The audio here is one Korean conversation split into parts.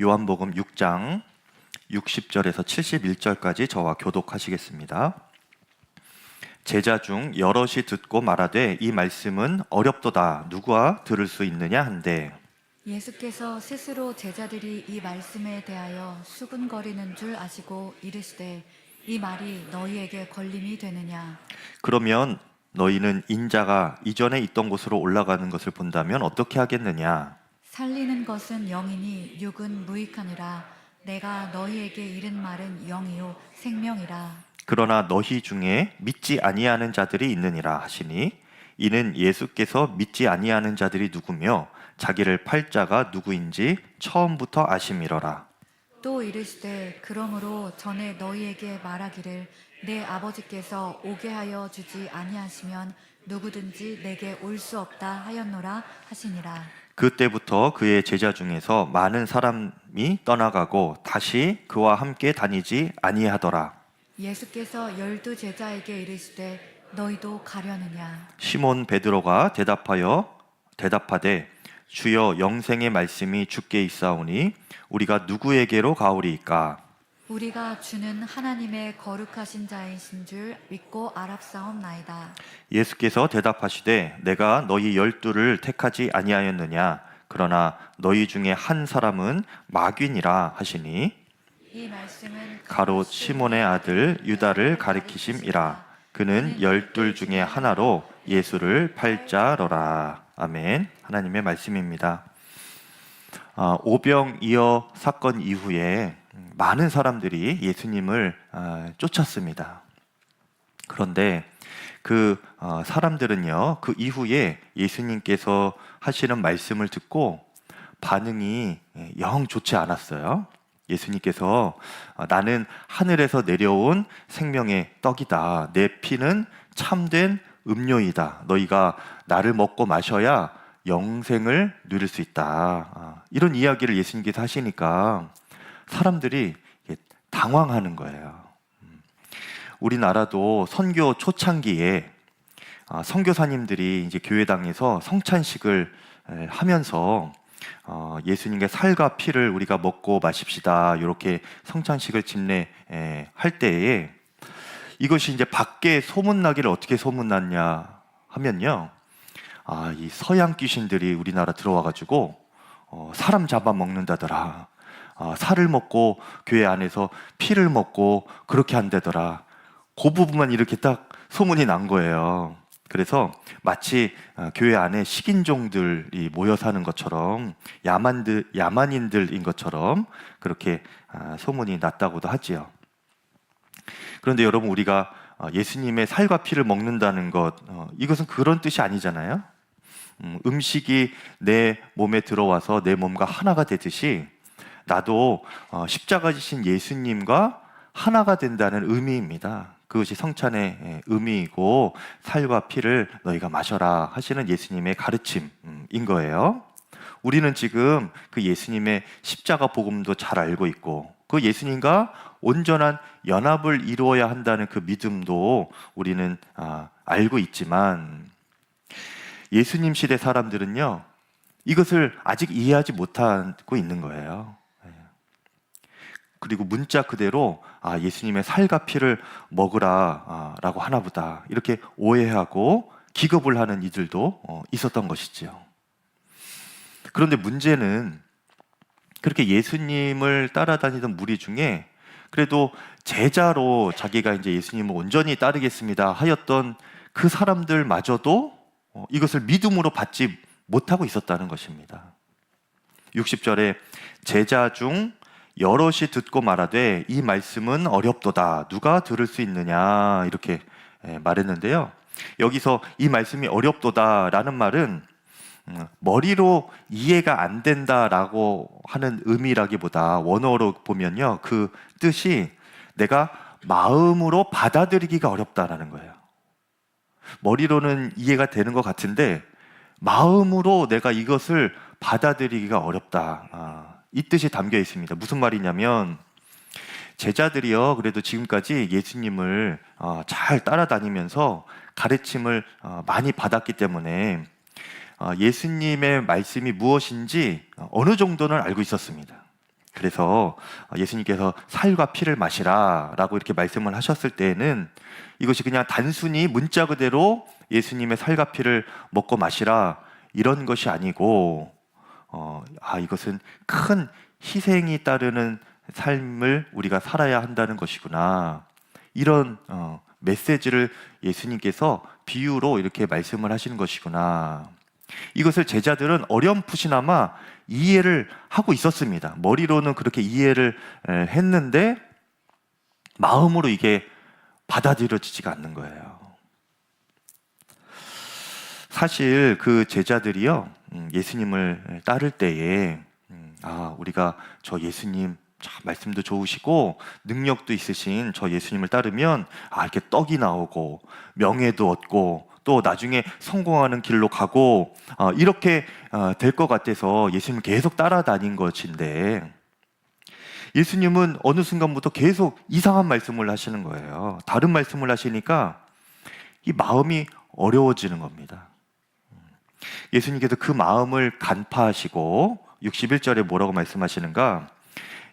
요한복음 6장 60절에서 71절까지 저와 교독하시겠습니다. 제자 중 여럿이 듣고 말하되 이 말씀은 어렵도다 누구와 들을 수 있느냐 한데, 예수께서 스스로 제자들이 이 말씀에 대하여 수군거리는 줄 아시고 이르시되 이 말이 너희에게 걸림이 되느냐. 그러면 너희는 인자가 이전에 있던 곳으로 올라가는 것을 본다면 어떻게 하겠느냐. 살리는 것은 영이니 육은 무익하니라. 내가 너희에게 이른 말은 영이요 생명이라. 그러나 너희 중에 믿지 아니하는 자들이 있느니라 하시니, 이는 예수께서 믿지 아니하는 자들이 누구며 자기를 팔 자가 누구인지 처음부터 아심이러라. 또 이르시되 그러므로 전에 너희에게 말하기를 내 아버지께서 오게 하여 주지 아니하시면 누구든지 내게 올 수 없다 하였노라 하시니라. 그때부터 그의 제자 중에서 많은 사람이 떠나가고 다시 그와 함께 다니지 아니하더라. 예수께서 12 제자에게 이르시되 너희도 가려느냐. 시몬 베드로가 대답하되 주여, 영생의 말씀이 주께 있사오니 우리가 누구에게로 가오리이까? 우리가 주는 하나님의 거룩하신 자이신 줄 믿고 알았사옵나이다. 예수께서 대답하시되 내가 너희 12를 택하지 아니하였느냐? 그러나 너희 중에 한 사람은 마귀니라 하시니, 이 말씀은 가롯 시몬의 아들 유다를 가리키심이라. 그는 12 중에 하나로 예수를 팔 자로라. 아멘. 하나님의 말씀입니다. 오병이어 사건 이후에 많은 사람들이 예수님을 쫓았습니다. 그런데 그 사람들은요, 그 이후에 예수님께서 하시는 말씀을 듣고 반응이 영 좋지 않았어요. 예수님께서 나는 하늘에서 내려온 생명의 떡이다. 내 피는 참된 음료이다. 너희가 나를 먹고 마셔야 영생을 누릴 수 있다. 이런 이야기를 예수님께서 하시니까 사람들이 당황하는 거예요. 우리나라도 선교 초창기에 선교사님들이 이제 교회당에서 성찬식을 하면서 예수님의 살과 피를 우리가 먹고 마십시다, 이렇게 성찬식을 집례할 때에 이것이 이제 밖에 소문나기를 어떻게 소문났냐 하면요, 이 서양 귀신들이 우리나라 들어와가지고 사람 잡아먹는다더라. 살을 먹고 교회 안에서 피를 먹고 그렇게 한다더라. 그 부분만 이렇게 딱 소문이 난 거예요. 그래서 마치 교회 안에 식인종들이 모여 사는 것처럼, 야만인들인 것처럼 그렇게 소문이 났다고도 하지요. 그런데 여러분, 우리가 예수님의 살과 피를 먹는다는 것, 이것은 그런 뜻이 아니잖아요. 음식이 내 몸에 들어와서 내 몸과 하나가 되듯이 나도 십자가 지신 예수님과 하나가 된다는 의미입니다. 그것이 성찬의 의미이고, 살과 피를 너희가 마셔라 하시는 예수님의 가르침인 거예요. 우리는 지금 그 예수님의 십자가 복음도 잘 알고 있고, 그 예수님과 온전한 연합을 이루어야 한다는 그 믿음도 우리는 알고 있지만, 예수님 시대 사람들은요, 이것을 아직 이해하지 못하고 있는 거예요. 그리고 문자 그대로 예수님의 살과 피를 먹으라 라고 하나 보다, 이렇게 오해하고 기겁을 하는 이들도 있었던 것이지요. 그런데 문제는, 그렇게 예수님을 따라다니던 무리 중에 그래도 제자로 자기가 이제 예수님을 온전히 따르겠습니다 하였던 그 사람들마저도 이것을 믿음으로 받지 못하고 있었다는 것입니다. 60절에 제자 중 여럿이 듣고 말하되 이 말씀은 어렵도다 누가 들을 수 있느냐, 이렇게 말했는데요, 여기서 이 말씀이 어렵도다라는 말은 머리로 이해가 안 된다라고 하는 의미라기보다, 원어로 보면요, 그 뜻이 내가 마음으로 받아들이기가 어렵다라는 거예요. 머리로는 이해가 되는 것 같은데 마음으로 내가 이것을 받아들이기가 어렵다, 이 뜻이 담겨 있습니다. 무슨 말이냐면, 제자들이요, 그래도 지금까지 예수님을 잘 따라다니면서 가르침을 많이 받았기 때문에 예수님의 말씀이 무엇인지 어느 정도는 알고 있었습니다. 그래서 예수님께서 살과 피를 마시라 라고 이렇게 말씀을 하셨을 때에는 이것이 그냥 단순히 문자 그대로 예수님의 살과 피를 먹고 마시라 이런 것이 아니고 이것은 큰 희생이 따르는 삶을 우리가 살아야 한다는 것이구나, 이런 메시지를 예수님께서 비유로 이렇게 말씀을 하시는 것이구나. 이것을 제자들은 어렴풋이나마 이해를 하고 있었습니다. 머리로는 그렇게 이해를 했는데 마음으로 이게 받아들여지지가 않는 거예요. 사실 그 제자들이요, 예수님을 따를 때에 우리가 저 예수님 참 말씀도 좋으시고 능력도 있으신 저 예수님을 따르면 이렇게 떡이 나오고 명예도 얻고 또 나중에 성공하는 길로 가고 이렇게 될 것 같아서 예수님을 계속 따라다닌 것인데, 예수님은 어느 순간부터 계속 이상한 말씀을 하시는 거예요. 다른 말씀을 하시니까 이 마음이 어려워지는 겁니다. 예수님께서 그 마음을 간파하시고 61절에 뭐라고 말씀하시는가?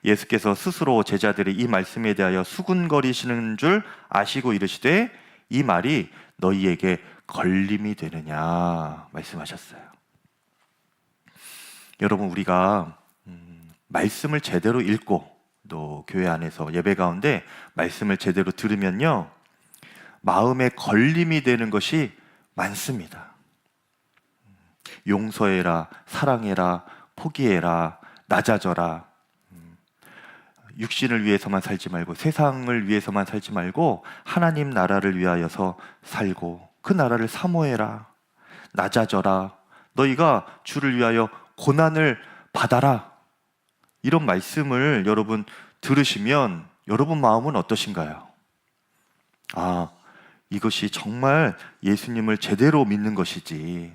예수께서 스스로 제자들이 이 말씀에 대하여 수군거리시는 줄 아시고 이르시되 이 말이 너희에게 걸림이 되느냐 말씀하셨어요. 여러분, 우리가 말씀을 제대로 읽고 또 교회 안에서 예배 가운데 말씀을 제대로 들으면요, 마음에 걸림이 되는 것이 많습니다. 용서해라, 사랑해라, 포기해라, 낮아져라, 육신을 위해서만 살지 말고 세상을 위해서만 살지 말고 하나님 나라를 위하여서 살고 그 나라를 사모해라, 낮아져라, 너희가 주를 위하여 고난을 받아라, 이런 말씀을 여러분 들으시면 여러분 마음은 어떠신가요? 이것이 정말 예수님을 제대로 믿는 것이지,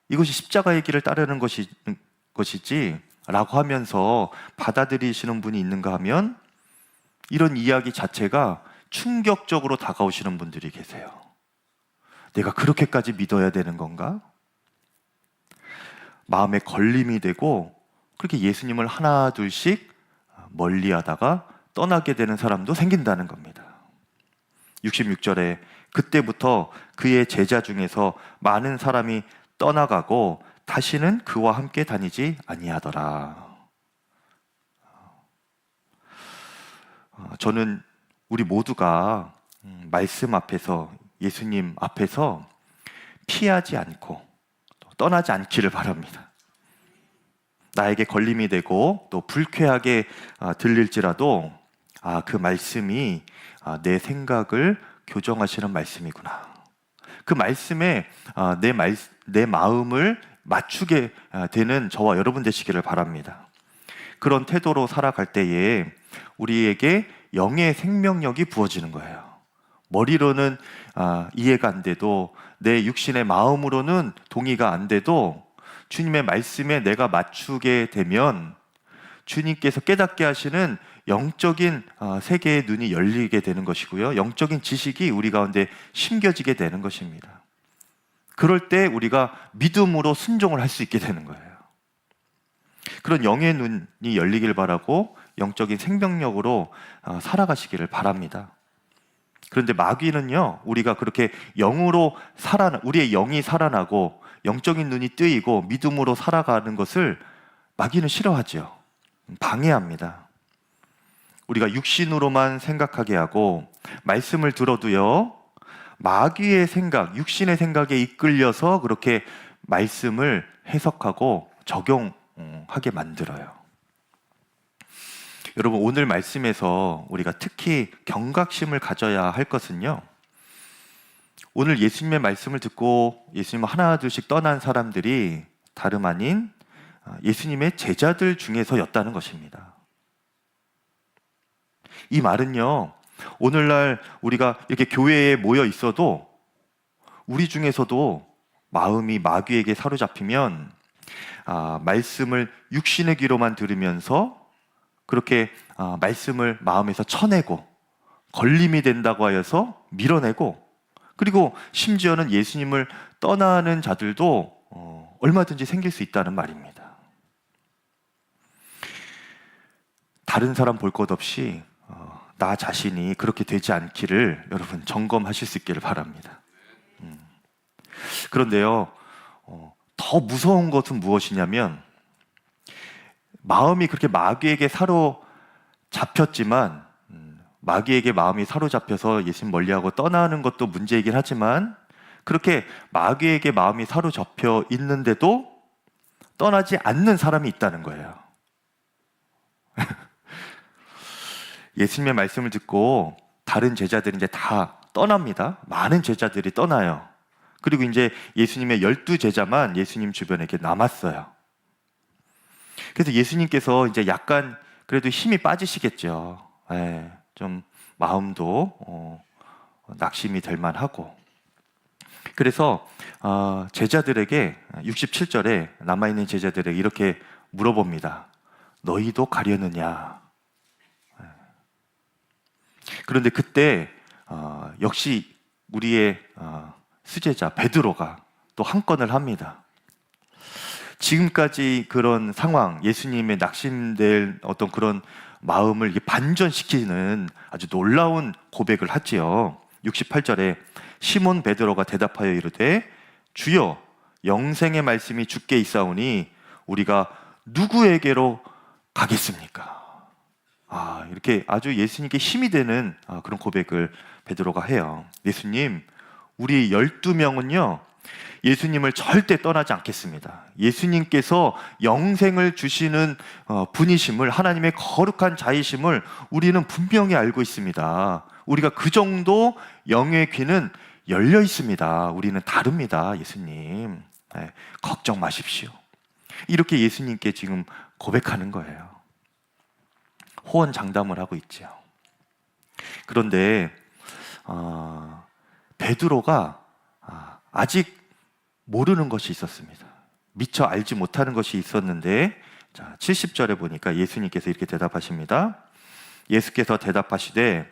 이것이 십자가의 길을 따르는 것이지 라고 하면서 받아들이시는 분이 있는가 하면 이런 이야기 자체가 충격적으로 다가오시는 분들이 계세요. 내가 그렇게까지 믿어야 되는 건가? 마음에 걸림이 되고 그렇게 예수님을 하나 둘씩 멀리하다가 떠나게 되는 사람도 생긴다는 겁니다. 66절에 그때부터 그의 제자 중에서 많은 사람이 떠나가고 다시는 그와 함께 다니지 아니하더라. 저는 우리 모두가 말씀 앞에서, 예수님 앞에서 피하지 않고 떠나지 않기를 바랍니다. 나에게 걸림이 되고 또 불쾌하게 들릴지라도 그 말씀이 내 생각을 교정하시는 말씀이구나, 그 말씀에 내 마음을 맞추게 되는 저와 여러분 되시기를 바랍니다. 그런 태도로 살아갈 때에 우리에게 영의 생명력이 부어지는 거예요. 머리로는 이해가 안 돼도, 내 육신의 마음으로는 동의가 안 돼도 주님의 말씀에 내가 맞추게 되면 주님께서 깨닫게 하시는 영적인 세계의 눈이 열리게 되는 것이고요, 영적인 지식이 우리 가운데 심겨지게 되는 것입니다. 그럴 때 우리가 믿음으로 순종을 할 수 있게 되는 거예요. 그런 영의 눈이 열리길 바라고 영적인 생명력으로 살아가시기를 바랍니다. 그런데 마귀는요, 우리가 그렇게 우리의 영이 살아나고 영적인 눈이 뜨이고 믿음으로 살아가는 것을 마귀는 싫어하죠. 방해합니다. 우리가 육신으로만 생각하게 하고 말씀을 들어도요, 마귀의 생각, 육신의 생각에 이끌려서 그렇게 말씀을 해석하고 적용하게 만들어요. 여러분, 오늘 말씀에서 우리가 특히 경각심을 가져야 할 것은요, 오늘 예수님의 말씀을 듣고 예수님을 하나 둘씩 떠난 사람들이 다름 아닌 예수님의 제자들 중에서였다는 것입니다. 이 말은요, 오늘날 우리가 이렇게 교회에 모여 있어도 우리 중에서도 마음이 마귀에게 사로잡히면 말씀을 육신의 귀로만 들으면서 그렇게 말씀을 마음에서 쳐내고 걸림이 된다고 하여서 밀어내고, 그리고 심지어는 예수님을 떠나는 자들도 얼마든지 생길 수 있다는 말입니다. 다른 사람 볼 것 없이 나 자신이 그렇게 되지 않기를 여러분 점검하실 수 있기를 바랍니다. 그런데요, 더 무서운 것은 무엇이냐면 마음이 그렇게 마귀에게 사로잡혔지만 마귀에게 마음이 사로잡혀서 예수님 멀리하고 떠나는 것도 문제이긴 하지만 그렇게 마귀에게 마음이 사로잡혀 있는데도 떠나지 않는 사람이 있다는 거예요. 예수님의 말씀을 듣고 다른 제자들이 이제 다 떠납니다. 많은 제자들이 떠나요. 그리고 이제 예수님의 12제자만 예수님 주변에 이렇게 남았어요. 그래서 예수님께서 이제 약간 그래도 힘이 빠지시겠죠. 좀 마음도 낙심이 될 만하고. 그래서 제자들에게 67절에 남아있는 제자들에게 이렇게 물어봅니다. 너희도 가려느냐? 그런데 그때 역시 우리의 수제자 베드로가 또 한 건을 합니다. 지금까지 그런 상황, 예수님의 낙심될 어떤 그런 마음을 반전시키는 아주 놀라운 고백을 하지요. 68절에 시몬 베드로가 대답하여 이르되 주여 영생의 말씀이 주께 있사오니 우리가 누구에게로 가겠습니까? 이렇게 아주 예수님께 힘이 되는 그런 고백을 베드로가 해요. 예수님, 우리 12명은요 예수님을 절대 떠나지 않겠습니다. 예수님께서 영생을 주시는 분이심을, 하나님의 거룩한 자이심을 우리는 분명히 알고 있습니다. 우리가 그 정도 영의 귀는 열려 있습니다. 우리는 다릅니다. 예수님, 걱정 마십시오. 이렇게 예수님께 지금 고백하는 거예요. 호언장담을 하고 있죠. 그런데 베드로가 아직 모르는 것이 있었습니다. 미처 알지 못하는 것이 있었는데 70절에 보니까 예수님께서 이렇게 대답하십니다. 예수께서 대답하시되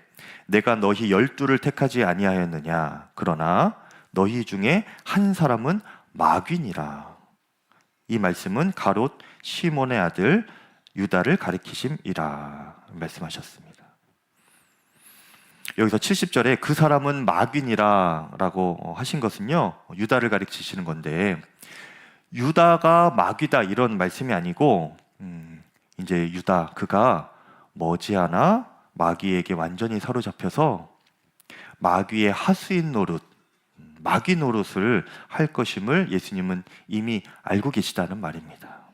내가 너희 12를 택하지 아니하였느냐? 그러나 너희 중에 한 사람은 마귀니라. 이 말씀은 가롯 시몬의 아들 유다를 가리키심이라 말씀하셨습니다. 여기서 70절에 그 사람은 마귀니라 라고 하신 것은요 유다를 가리키시는 건데, 유다가 마귀다 이런 말씀이 아니고 이제 유다 그가 머지않아 마귀에게 완전히 사로잡혀서 마귀의 하수인 노릇, 마귀 노릇을 할 것임을 예수님은 이미 알고 계시다는 말입니다.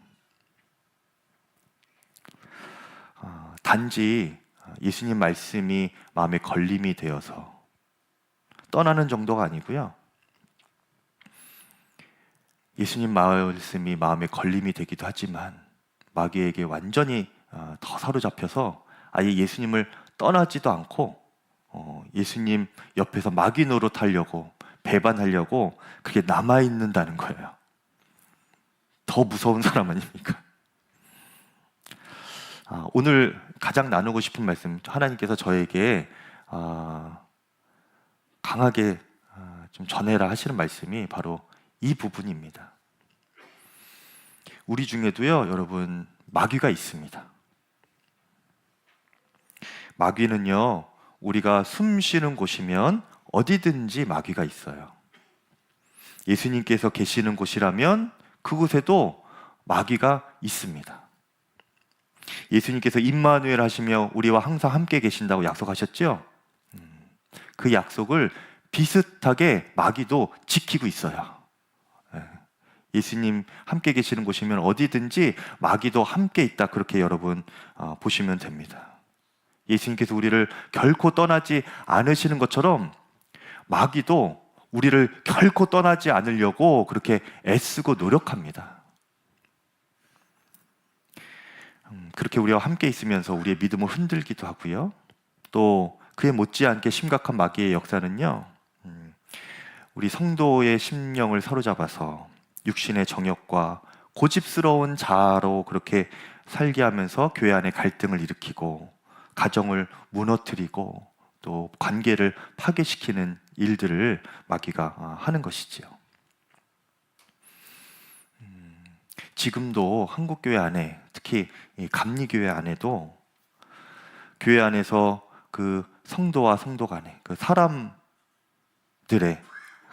단지 예수님 말씀이 마음에 걸림이 되어서 떠나는 정도가 아니고요, 예수님 말씀이 마음에 걸림이 되기도 하지만 마귀에게 완전히 더 사로잡혀서 아예 예수님을 떠나지도 않고 예수님 옆에서 마귀 노릇하려고, 배반하려고 그게 남아있는다는 거예요. 더 무서운 사람 아닙니까? 오늘 가장 나누고 싶은 말씀, 하나님께서 저에게 강하게 좀 전해라 하시는 말씀이 바로 이 부분입니다. 우리 중에도요 여러분 마귀가 있습니다. 마귀는요 우리가 숨 쉬는 곳이면 어디든지 마귀가 있어요. 예수님께서 계시는 곳이라면 그곳에도 마귀가 있습니다. 예수님께서 임마누엘 하시며 우리와 항상 함께 계신다고 약속하셨죠? 그 약속을 비슷하게 마귀도 지키고 있어요. 예수님 함께 계시는 곳이면 어디든지 마귀도 함께 있다, 그렇게 여러분 보시면 됩니다. 예수님께서 우리를 결코 떠나지 않으시는 것처럼 마귀도 우리를 결코 떠나지 않으려고 그렇게 애쓰고 노력합니다. 그렇게 우리와 함께 있으면서 우리의 믿음을 흔들기도 하고요, 또 그에 못지않게 심각한 마귀의 역사는요 우리 성도의 심령을 사로잡아서 육신의 정욕과 고집스러운 자아로 그렇게 살게 하면서 교회 안에 갈등을 일으키고 가정을 무너뜨리고 또 관계를 파괴시키는 일들을 마귀가 하는 것이지요. 지금도 한국교회 안에, 특히 이 감리교회 안에도 교회 안에서 그 성도와 성도 간에 그 사람들의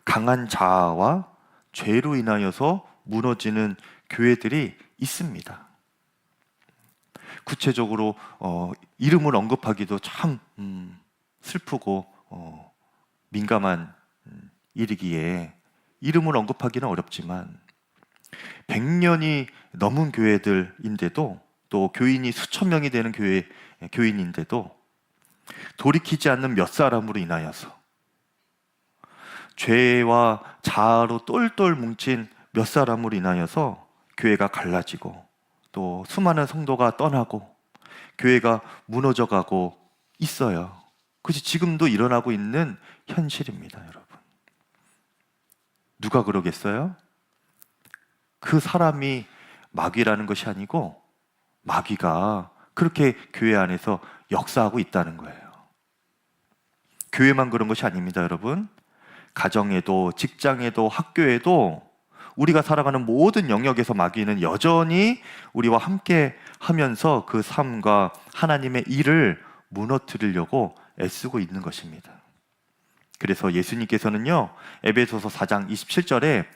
강한 자아와 죄로 인하여서 무너지는 교회들이 있습니다. 구체적으로 이름을 언급하기도 참 슬프고 민감한 일이기에 이름을 언급하기는 어렵지만 100년이 넘은 교회들인데도 또 교인이 수천 명이 되는 교인인데도 돌이키지 않는 몇 사람으로 인하여서 죄와 자아로 똘똘 뭉친 몇 사람으로 인하여서 교회가 갈라지고 또 수많은 성도가 떠나고 교회가 무너져가고 있어요. 그것이 지금도 일어나고 있는 현실입니다, 여러분. 누가 그러겠어요? 그 사람이 마귀라는 것이 아니고 마귀가 그렇게 교회 안에서 역사하고 있다는 거예요. 교회만 그런 것이 아닙니다, 여러분. 가정에도 직장에도 학교에도 우리가 살아가는 모든 영역에서 마귀는 여전히 우리와 함께 하면서 그 삶과 하나님의 일을 무너뜨리려고 애쓰고 있는 것입니다. 그래서 예수님께서는요, 에베소서 4장 27절에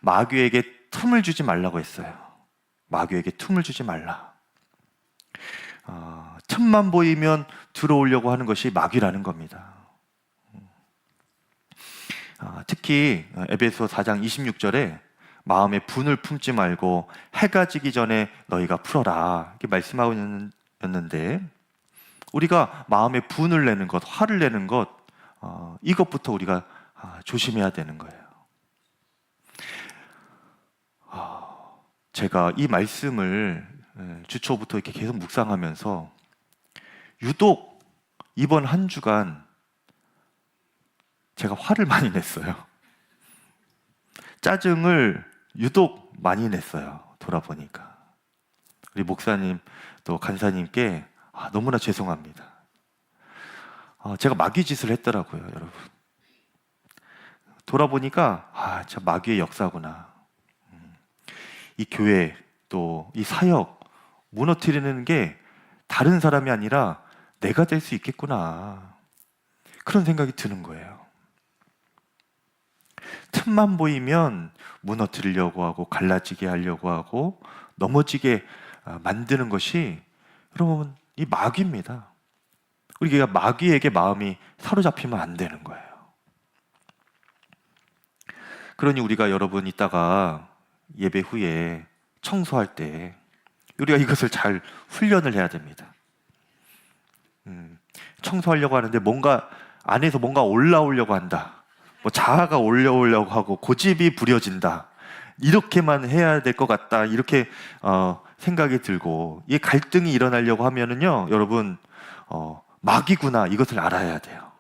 마귀에게 틈을 주지 말라고 했어요. 마귀에게 틈을 주지 말라. 틈만 보이면 들어오려고 하는 것이 마귀라는 겁니다. 특히 에베소 4장 26절에 마음에 분을 품지 말고 해가 지기 전에 너희가 풀어라 이렇게 말씀하고 있는데, 우리가 마음에 분을 내는 것, 화를 내는 것, 이것부터 우리가 조심해야 되는 거예요. 제가 이 말씀을 주초부터 이렇게 계속 묵상하면서 유독 이번 한 주간 제가 화를 많이 냈어요. 짜증을 유독 많이 냈어요. 돌아보니까 우리 목사님 또 간사님께 너무나 죄송합니다. 제가 마귀 짓을 했더라고요, 여러분. 돌아보니까 진짜 마귀의 역사구나. 이 교회 또 이 사역 무너뜨리는 게 다른 사람이 아니라 내가 될 수 있겠구나, 그런 생각이 드는 거예요. 틈만 보이면 무너뜨리려고 하고 갈라지게 하려고 하고 넘어지게 만드는 것이 여러분 이 마귀입니다. 우리가 마귀에게 마음이 사로잡히면 안 되는 거예요. 그러니 우리가 여러분 이따가 예배 후에 청소할 때 우리가 이것을 잘 훈련을 해야 됩니다. 청소하려고 하는데 뭔가 안에서 뭔가 올라오려고 한다, 뭐 자아가 올라오려고 하고 고집이 부려진다, 이렇게만 해야 될 것 같다, 이렇게 생각이 들고 이 갈등이 일어나려고 하면은요, 여러분 마귀구나, 이것을 알아야 돼요.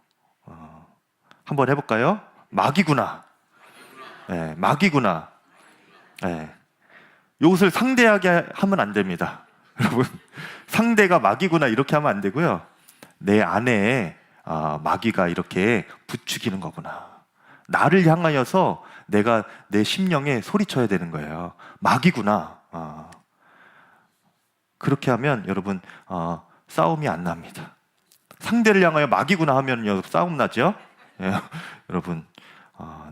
한번 해볼까요? 마귀구나. 네, 마귀구나. 네. 이것을 상대하게 하면 안 됩니다. 여러분, 상대가 마귀구나 이렇게 하면 안 되고요. 내 안에 마귀가 이렇게 부추기는 거구나. 나를 향하여서 내가 내 심령에 소리쳐야 되는 거예요. 마귀구나. 그렇게 하면 여러분 싸움이 안 납니다. 상대를 향하여 마귀구나 하면 싸움 나죠? 예, 여러분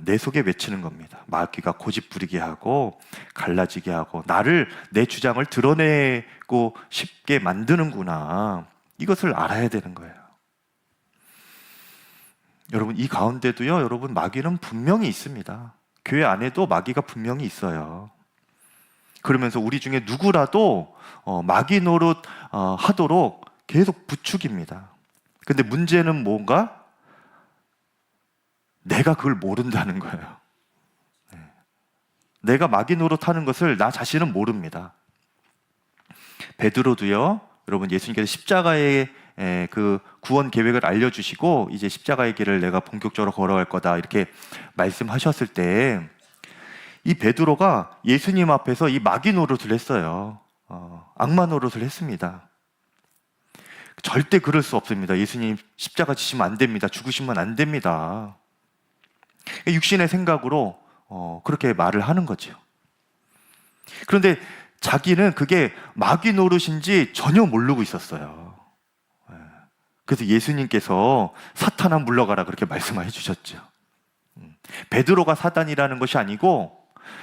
내 속에 외치는 겁니다. 마귀가 고집 부리게 하고 갈라지게 하고 나를, 내 주장을 드러내고 싶게 만드는구나, 이것을 알아야 되는 거예요. 여러분 이 가운데도요, 여러분 마귀는 분명히 있습니다. 교회 안에도 마귀가 분명히 있어요. 그러면서 우리 중에 누구라도 마귀 노릇 하도록 계속 부추깁니다. 근데 문제는 뭔가? 내가 그걸 모른다는 거예요. 내가 마귀 노릇하는 것을 나 자신은 모릅니다. 베드로도요, 여러분 예수님께서 십자가의 그 구원 계획을 알려주시고 이제 십자가의 길을 내가 본격적으로 걸어갈 거다 이렇게 말씀하셨을 때 이 베드로가 예수님 앞에서 이 마귀 노릇을 했어요. 악마 노릇을 했습니다. 절대 그럴 수 없습니다. 예수님 십자가 지시면 안 됩니다. 죽으시면 안 됩니다. 육신의 생각으로 그렇게 말을 하는 거죠. 그런데 자기는 그게 마귀 노릇인지 전혀 모르고 있었어요. 그래서 예수님께서 사탄아 물러가라 그렇게 말씀해 주셨죠. 베드로가 사단이라는 것이 아니고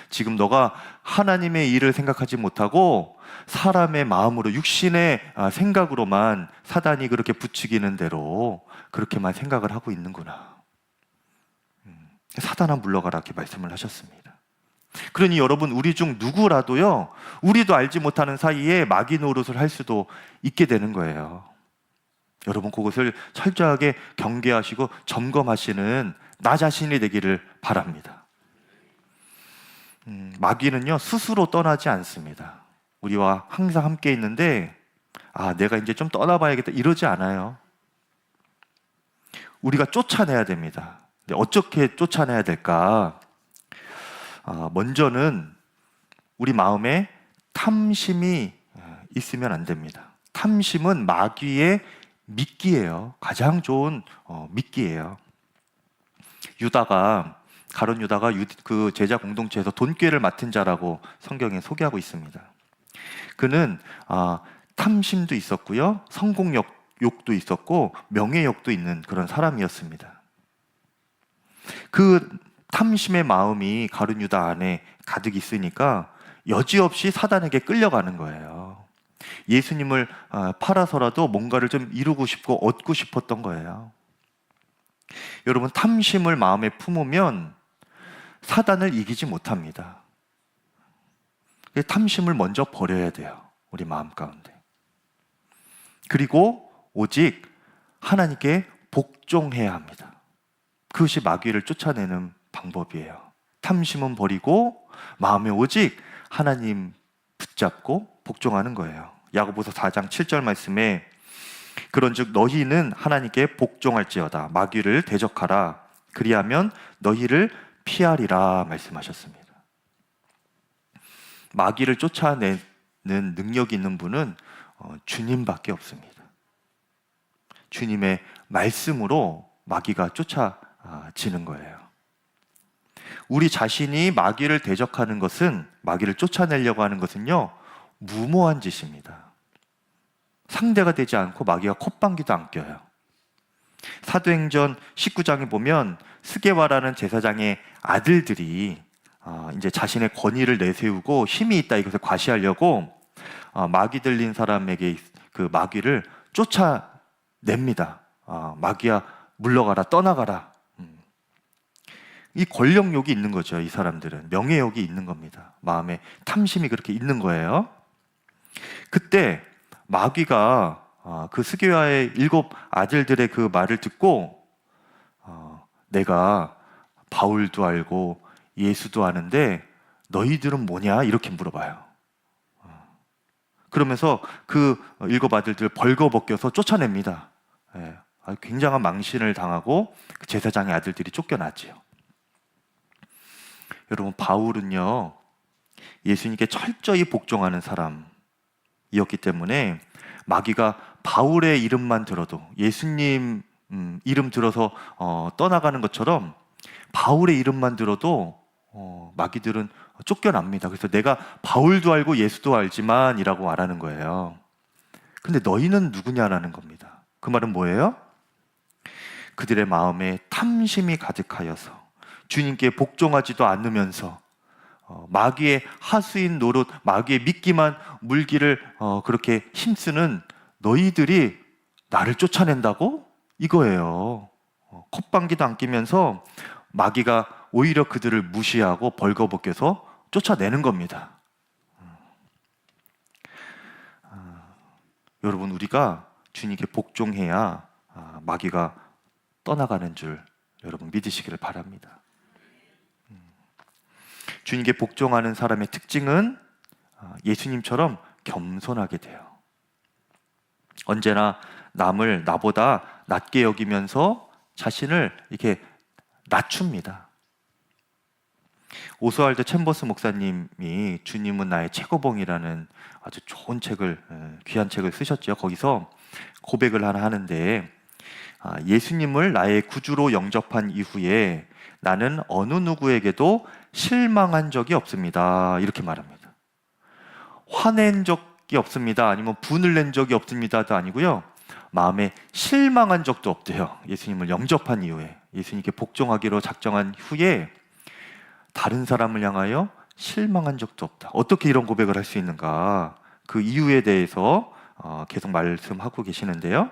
지금 너가 하나님의 일을 생각하지 못하고 사람의 마음으로 육신의 생각으로만 사단이 그렇게 부추기는 대로 그렇게만 생각을 하고 있는구나. 사단아 물러가라 이렇게 말씀을 하셨습니다. 그러니 여러분, 우리 중 누구라도요, 우리도 알지 못하는 사이에 마귀 노릇을 할 수도 있게 되는 거예요. 여러분, 그것을 철저하게 경계하시고 점검하시는 나 자신이 되기를 바랍니다. 마귀는요, 스스로 떠나지 않습니다. 우리와 항상 함께 있는데, 내가 이제 좀 떠나봐야겠다 이러지 않아요. 우리가 쫓아내야 됩니다. 근데 어떻게 쫓아내야 될까? 먼저는 우리 마음에 탐심이 있으면 안 됩니다. 탐심은 마귀의 미끼예요. 가장 좋은 미끼예요. 가룟 유다가 그 제자 공동체에서 돈꾀를 맡은 자라고 성경에 소개하고 있습니다. 그는 탐심도 있었고요, 성공욕도 있었고 명예욕도 있는 그런 사람이었습니다. 그 탐심의 마음이 가룟 유다 안에 가득 있으니까 여지없이 사단에게 끌려가는 거예요. 예수님을 팔아서라도 뭔가를 좀 이루고 싶고 얻고 싶었던 거예요. 여러분, 탐심을 마음에 품으면 사단을 이기지 못합니다. 탐심을 먼저 버려야 돼요, 우리 마음 가운데. 그리고 오직 하나님께 복종해야 합니다. 그것이 마귀를 쫓아내는 방법이에요. 탐심은 버리고 마음에 오직 하나님 붙잡고 복종하는 거예요. 야고보서 4장 7절 말씀에 그런즉 너희는 하나님께 복종할지어다, 마귀를 대적하라, 그리하면 너희를 피하리라 말씀하셨습니다. 마귀를 쫓아내는 능력이 있는 분은 주님밖에 없습니다. 주님의 말씀으로 마귀가 쫓아지는 거예요. 우리 자신이 마귀를 대적하는 것은, 마귀를 쫓아내려고 하는 것은요, 무모한 짓입니다. 상대가 되지 않고 마귀가 콧방귀도 안 껴요. 사도행전 19장에 보면 스게와라는 제사장의 아들들이 이제 자신의 권위를 내세우고 힘이 있다 이것을 과시하려고 마귀 들린 사람에게 그 마귀를 쫓아냅니다. 마귀야 물러가라, 떠나가라. 이 권력욕이 있는 거죠. 이 사람들은 명예욕이 있는 겁니다. 마음에 탐심이 그렇게 있는 거예요. 그때 마귀가 그 스게와의 7 아들들의 그 말을 듣고 내가 바울도 알고 예수도 아는데 너희들은 뭐냐? 이렇게 물어봐요. 그러면서 그 7 아들들 벌거벗겨서 쫓아냅니다. 굉장한 망신을 당하고 그 제사장의 아들들이 쫓겨났지요. 여러분, 바울은요, 예수님께 철저히 복종하는 사람이었기 때문에 마귀가 바울의 이름만 들어도, 예수님 이름 들어서 떠나가는 것처럼 바울의 이름만 들어도 마귀들은 쫓겨납니다. 그래서 내가 바울도 알고 예수도 알지만 이라고 말하는 거예요. 근데 너희는 누구냐라는 겁니다. 그 말은 뭐예요? 그들의 마음에 탐심이 가득하여서 주님께 복종하지도 않으면서 마귀의 하수인 노릇, 마귀의 미끼만 물기를 그렇게 힘쓰는 너희들이 나를 쫓아낸다고? 이거예요. 콧방귀도 안 끼면서 마귀가 오히려 그들을 무시하고 벌거벗겨서 쫓아내는 겁니다. 여러분, 우리가 주님께 복종해야 마귀가 떠나가는 줄 여러분 믿으시기를 바랍니다. 주님께 복종하는 사람의 특징은 예수님처럼 겸손하게 돼요. 언제나 남을 나보다 낮게 여기면서 자신을 이렇게 낮춥니다. 오스왈드 챔버스 목사님이 주님은 나의 최고봉이라는 아주 좋은 책을, 귀한 책을 쓰셨죠. 거기서 고백을 하나 하는데, 예수님을 나의 구주로 영접한 이후에 나는 어느 누구에게도 실망한 적이 없습니다. 이렇게 말합니다. 화낸 적이 없습니다. 아니면 분을 낸 적이 없습니다도 아니고요. 마음에 실망한 적도 없대요. 예수님을 영접한 이후에, 예수님께 복종하기로 작정한 후에 다른 사람을 향하여 실망한 적도 없다. 어떻게 이런 고백을 할 수 있는가? 그 이유에 대해서 계속 말씀하고 계시는데요.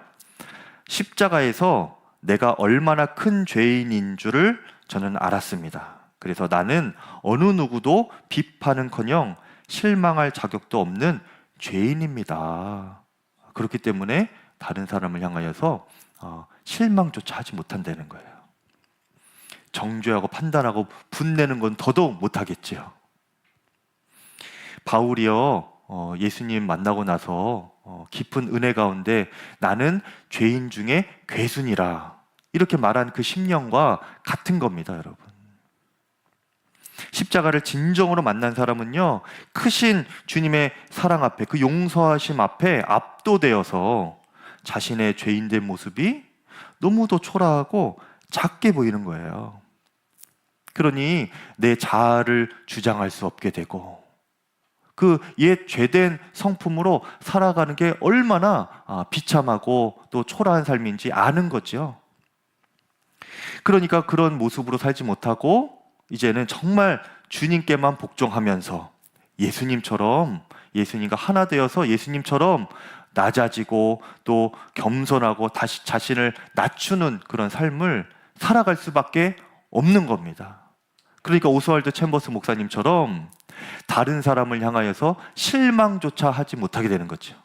십자가에서 내가 얼마나 큰 죄인인 줄을 저는 알았습니다. 그래서 나는 어느 누구도 비판은커녕 실망할 자격도 없는 죄인입니다. 그렇기 때문에 다른 사람을 향하여서 실망조차 하지 못한다는 거예요. 정죄하고 판단하고 분내는 건 더더욱 못하겠지요. 바울이요, 예수님 만나고 나서 깊은 은혜 가운데 나는 죄인 중에 괴순이라 이렇게 말한 그 심령과 같은 겁니다, 여러분. 십자가를 진정으로 만난 사람은요, 크신 주님의 사랑 앞에, 그 용서하심 앞에 압도되어서 자신의 죄인된 모습이 너무도 초라하고 작게 보이는 거예요. 그러니 내 자아를 주장할 수 없게 되고 그 옛 죄된 성품으로 살아가는 게 얼마나 비참하고 또 초라한 삶인지 아는 거죠. 그러니까 그런 모습으로 살지 못하고 이제는 정말 주님께만 복종하면서 예수님과 하나 되어서 예수님처럼 낮아지고 또 겸손하고 다시 자신을 낮추는 그런 삶을 살아갈 수밖에 없는 겁니다. 그러니까 오스왈드 챔버스 목사님처럼 다른 사람을 향하여서 실망조차 하지 못하게 되는 거죠.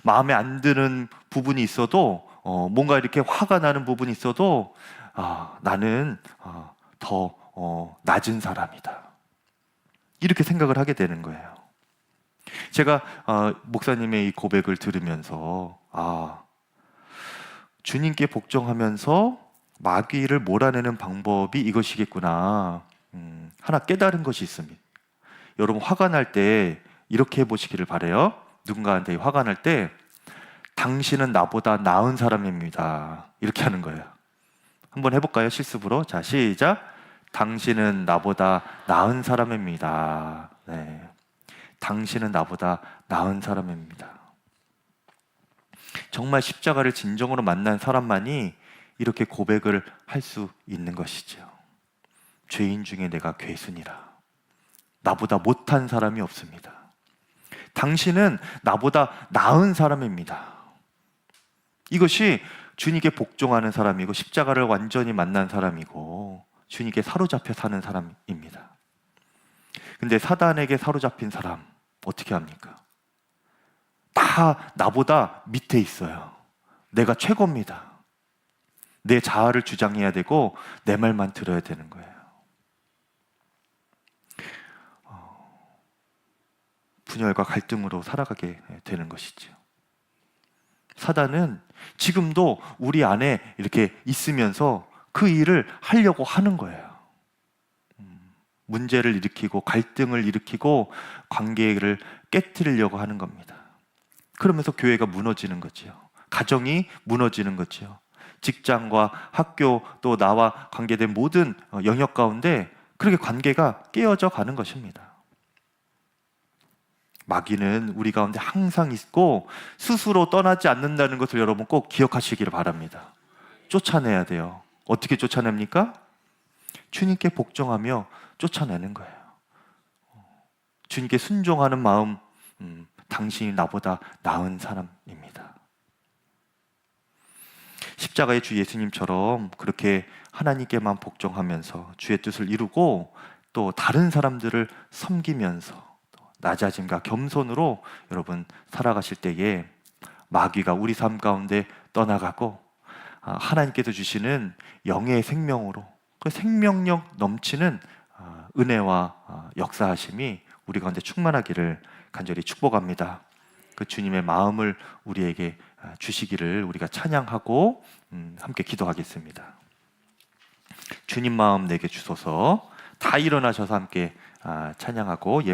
마음에 안 드는 부분이 있어도 뭔가 이렇게 화가 나는 부분이 있어도 나는 더 낮은 사람이다. 이렇게 생각을 하게 되는 거예요. 제가 목사님의 이 고백을 들으면서 주님께 복종하면서 마귀를 몰아내는 방법이 이것이겠구나. 하나 깨달은 것이 있습니다. 여러분 화가 날 때 이렇게 해보시기를 바라요. 누군가한테 화가 날 때 당신은 나보다 나은 사람입니다. 이렇게 하는 거예요. 한번 해볼까요? 실습으로. 자, 시작. 당신은 나보다 나은 사람입니다. 네. 당신은 나보다 나은 사람입니다. 정말 십자가를 진정으로 만난 사람만이 이렇게 고백을 할 수 있는 것이죠. 죄인 중에 내가 괴순이라. 나보다 못한 사람이 없습니다. 당신은 나보다 나은 사람입니다. 이것이 주님께 복종하는 사람이고 십자가를 완전히 만난 사람이고 주님께 사로잡혀 사는 사람입니다. 근데 사단에게 사로잡힌 사람 어떻게 합니까? 다 나보다 밑에 있어요. 내가 최고입니다. 내 자아를 주장해야 되고 내 말만 들어야 되는 거예요. 분열과 갈등으로 살아가게 되는 것이죠. 사단은 지금도 우리 안에 이렇게 있으면서 그 일을 하려고 하는 거예요. 문제를 일으키고 갈등을 일으키고 관계를 깨트리려고 하는 겁니다. 그러면서 교회가 무너지는 거죠. 가정이 무너지는 거죠. 직장과 학교 또 나와 관계된 모든 영역 가운데 그렇게 관계가 깨어져 가는 것입니다. 마귀는 우리 가운데 항상 있고 스스로 떠나지 않는다는 것을 여러분 꼭 기억하시기를 바랍니다. 쫓아내야 돼요. 어떻게 쫓아냅니까? 주님께 복종하며 쫓아내는 거예요. 주님께 순종하는 마음, 당신이 나보다 나은 사람입니다. 십자가의 주 예수님처럼 그렇게 하나님께만 복종하면서 주의 뜻을 이루고 또 다른 사람들을 섬기면서 낮아짐과 겸손으로 여러분 살아가실 때에 마귀가 우리 삶 가운데 떠나가고 하나님께서 주시는 영의 생명으로 그 생명력 넘치는 은혜와 역사하심이 우리 가운데 충만하기를 간절히 축복합니다. 그 주님의 마음을 우리에게 주시기를 우리가 찬양하고 함께 기도하겠습니다. 주님 마음 내게 주소서. 다 일어나셔서 함께 찬양하고